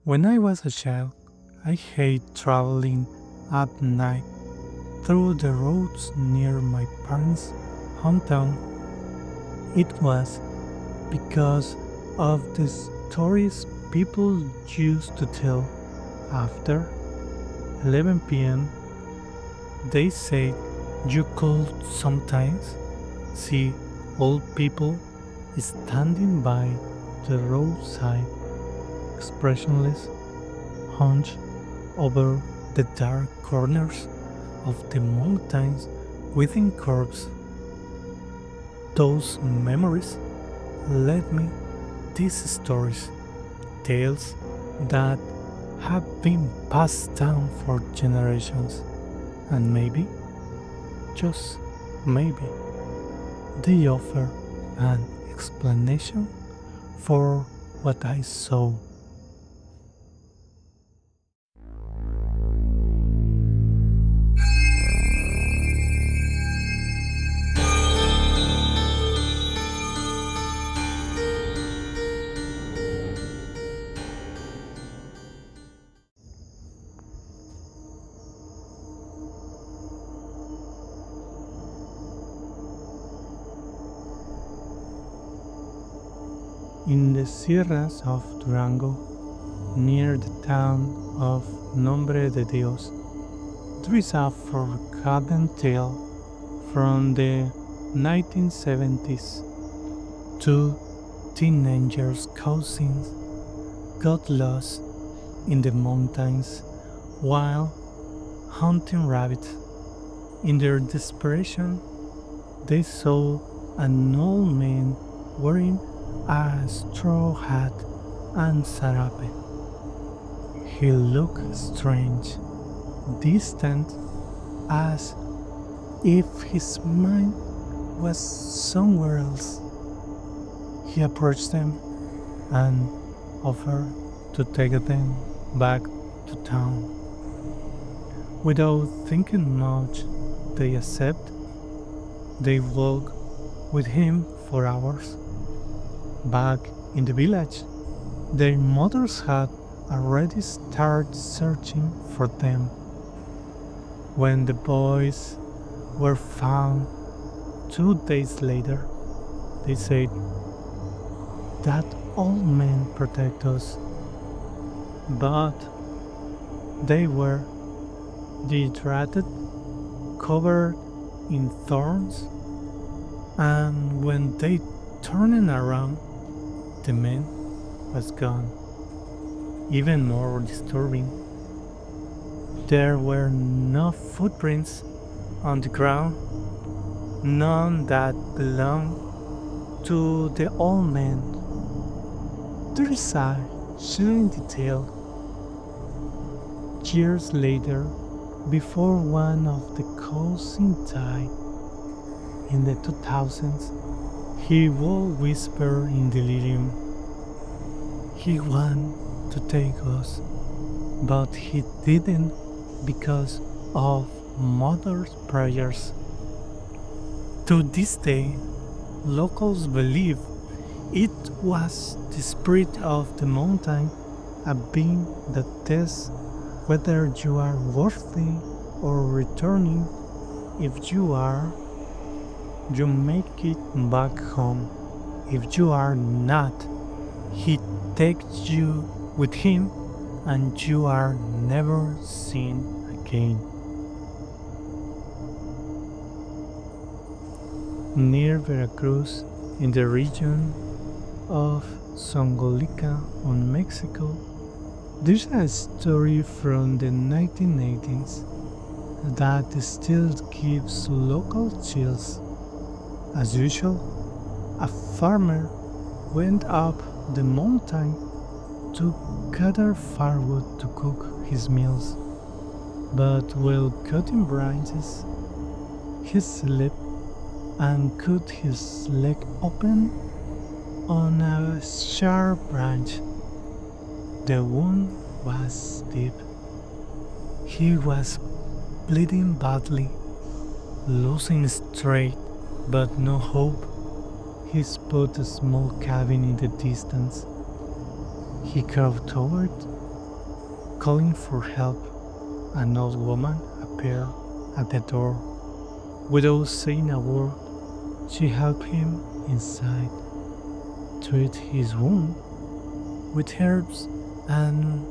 When I was a child, I hated traveling at night through the roads near my parents' hometown. It was because of the stories people used to tell. After 11 p.m., they said you could sometimes see old people standing by the roadside, expressionless, hunched over the dark corners of the mountains within curves. Those memories led me these stories, tales that have been passed down for generations, and maybe, just maybe, they offer an explanation for what I saw. In the sierras of Durango, near the town of Nombre de Dios, there is a forgotten tale from the 1970s. Two teenagers' cousins got lost in the mountains while hunting rabbits. In their desperation, they saw an old man wearing a straw hat and sarape. He looked strange, distant, as if his mind was somewhere else. He approached them and offered to take them back to town. Without thinking much, they accepted. They walked with him for hours. Back in the village, their mothers had already started searching for them. When the boys were found 2 days later, they said, "That old man protect us," but they were dehydrated, covered in thorns, and when they turned around, the man was gone. Even more disturbing, there were no footprints on the ground, none that belonged to the old man. There is a chilling detail. Years later, before one of the cousins died in the 2000s, he would whisper in delirium, "He wanted to take us, but he didn't because of mother's prayers." To this day, locals believe it was the spirit of the mountain, a being that tests whether you are worthy or returning. If you are, you make it back home. If you are not, he takes you with him and you are never seen again. Near Veracruz, in the region of Songolica on Mexico, there's a story from the 1980s that still gives local chills. As usual, a farmer went up the mountain to gather firewood to cook his meals, but while cutting branches, he slipped and cut his leg open on a sharp branch. The wound was deep. He was bleeding badly, losing strength, but no hope. He spotted a small cabin in the distance. He crawled toward Calling for help, an old woman appeared at the door. Without saying a word, she helped him inside, treated his wound with herbs, and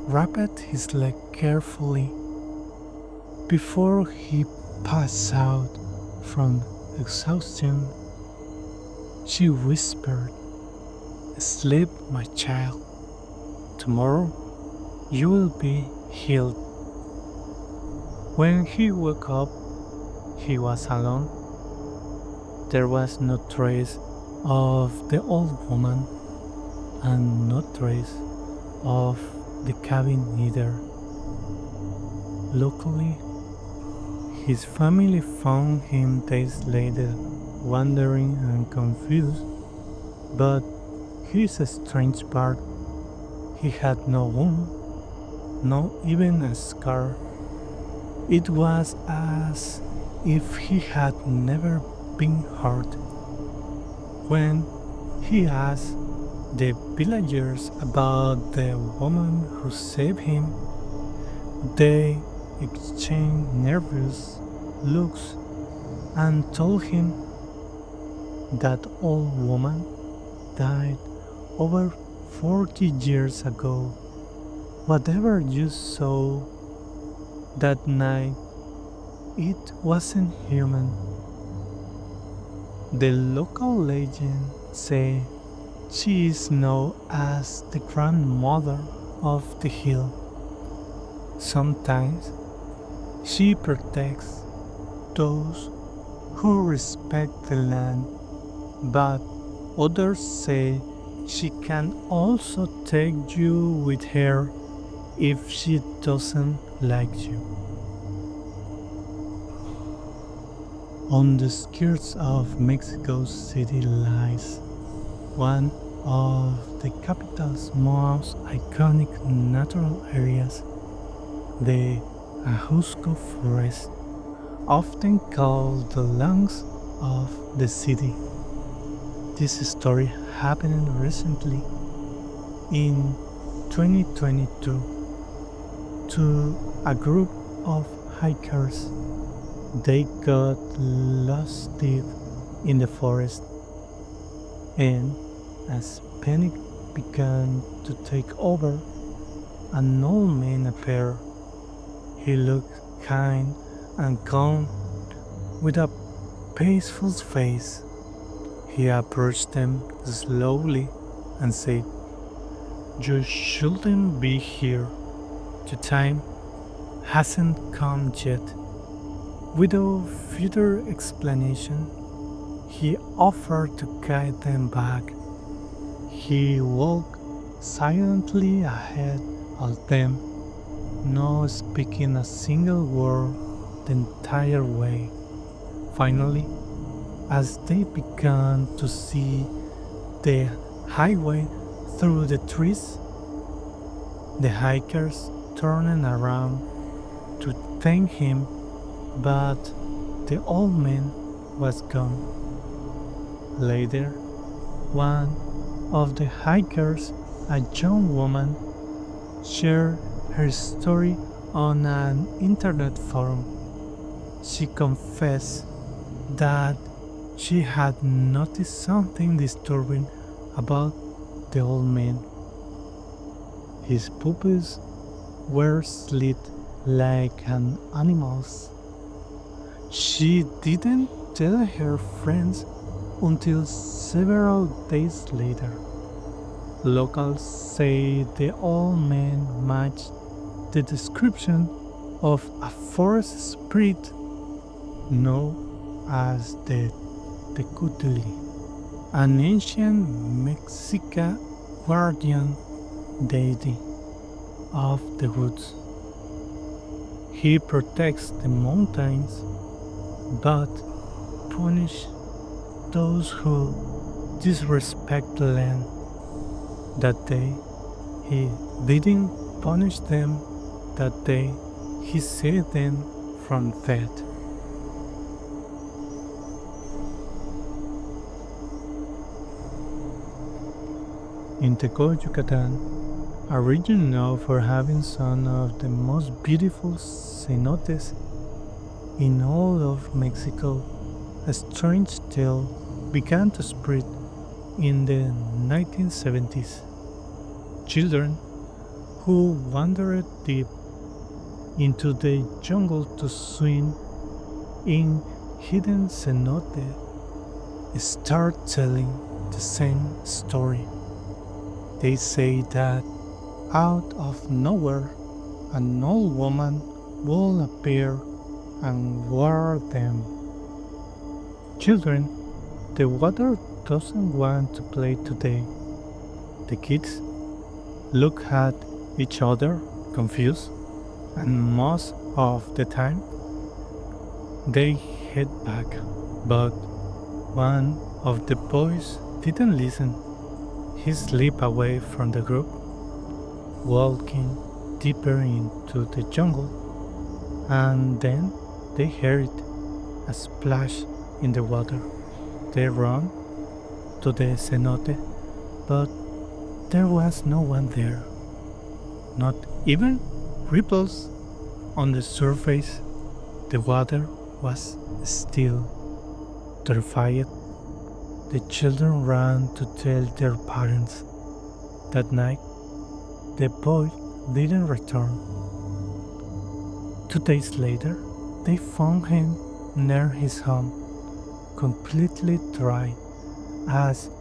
wrapped his leg carefully. Before he passed out from exhaustion, she whispered, "Sleep, my child. Tomorrow you will be healed." When he woke up, he was alone. There was no trace of the old woman and no trace of the cabin either. Luckily, his family found him days later, wandering and confused. But here's a strange part: he had no wound, not even a scar. It was as if he had never been hurt. When he asked the villagers about the woman who saved him, they exchanged nervous looks and told him that old woman died over 40 years ago. Whatever you saw that night, it wasn't human. The local legend say she is known as the grandmother of the hill. Sometimes she protects those who respect the land, but others say she can also take you with her if she doesn't like you. On the skirts of Mexico City lies one of the capital's most iconic natural areas, the Ajusco forest, often called the lungs of the city. This story happened recently in 2022 to a group of hikers. They got lost deep in the forest, and as panic began to take over, an old man appeared. He looked kind and calm with a peaceful face. He approached them slowly and said, "You shouldn't be here. The time hasn't come yet." Without further explanation, he offered to guide them back. He walked silently ahead of them, not speaking a single word the entire way. Finally, as they began to see the highway through the trees, the hikers turned around to thank him, but the old man was gone. Later, one of the hikers, a young woman, shared her story on an internet forum. She confessed that she had noticed something disturbing about the old man. His pupils were slit like an animal's. She didn't tell her friends until several days later. Locals say the old man matched the description of a forest spirit known as the Tecutli, an ancient Mexican guardian deity of the woods. He protects the mountains but punishes those who disrespect the land. That day, he didn't punish them. That day, he saved them from death. In Yucatan, a region known for having some of the most beautiful cenotes in all of Mexico. A strange tale began to spread in the 1970s. Children who wandered deep into the jungle to swim in hidden cenote start telling the same story. They say that out of nowhere an old woman will appear and warn them. Children, the water doesn't want to play today. The kids look at each other confused, and most of the time they head back. But one of the boys didn't listen. He slipped away from the group, walking deeper into the jungle, and then they heard a splash in the water. They ran to the cenote, but there was no one there, not even ripples on the surface. The water was still. Terrified, the children ran to tell their parents. That night, the boy didn't return. 2 days later, they found him near his home, completely dry, as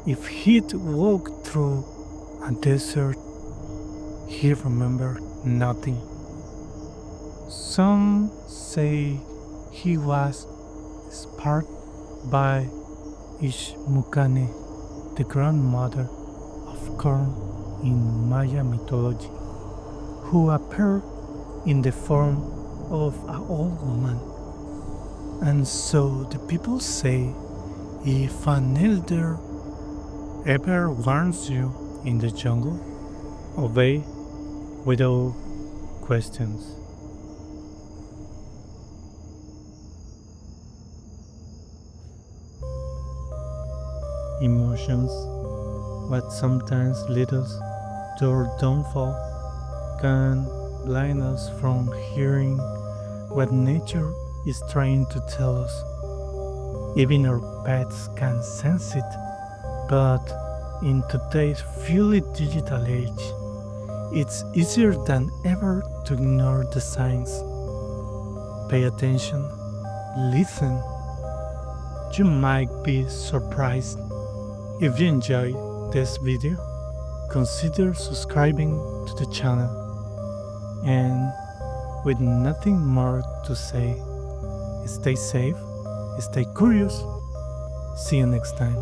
if he'd walked through a desert. He remembered nothing. Some say he was sparked by Ishmukane, the grandmother of corn in Maya mythology, who appeared in the form of an old woman. And so the people say, if an elder ever warns you in the jungle, obey without questions. Emotions, what sometimes lead us to our downfall, can blind us from hearing what nature is trying to tell us. Even our pets can sense it, but in today's fully digital age, it's easier than ever to ignore the signs. Pay attention, listen. You might be surprised. If you enjoyed this video, consider subscribing to the channel. And with nothing more to say, stay safe, stay curious. See you next time.